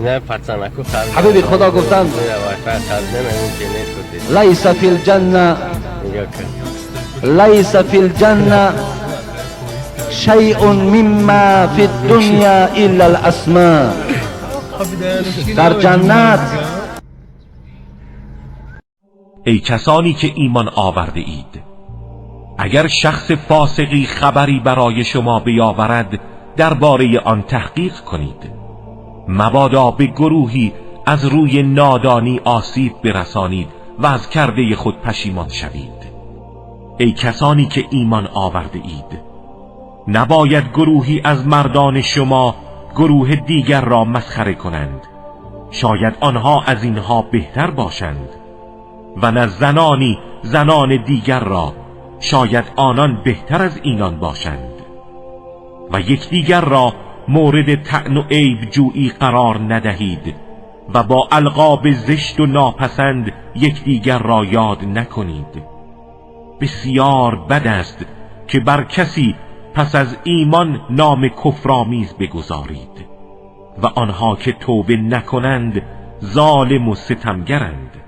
نه پتن اکو خرد حبیبی خدا گفتند لیس فی الجنه لیس فی الجنه شیء مما فی الدنیا الا الاسماء. در جنت ای کسانی که ایمان آورده اید، اگر شخص فاسقی خبری برای شما بیاورد درباره آن تحقیق کنید، مبادا به گروهی از روی نادانی آسیب برسانید و از کرده خود پشیمان شوید. ای کسانی که ایمان آورده اید، نباید گروهی از مردان شما گروه دیگر را مسخره کنند، شاید آنها از اینها بهتر باشند، و نه زنانی زنان دیگر را، شاید آنان بهتر از اینان باشند، و یکدیگر را مورد طعن و عیب جویی قرار ندهید و با القاب زشت و ناپسند یکدیگر را یاد نکنید. بسیار بد است که بر کسی پس از ایمان نام کفرآمیز بگذارید و آنها که توبه نکنند ظالم و ستمگرند.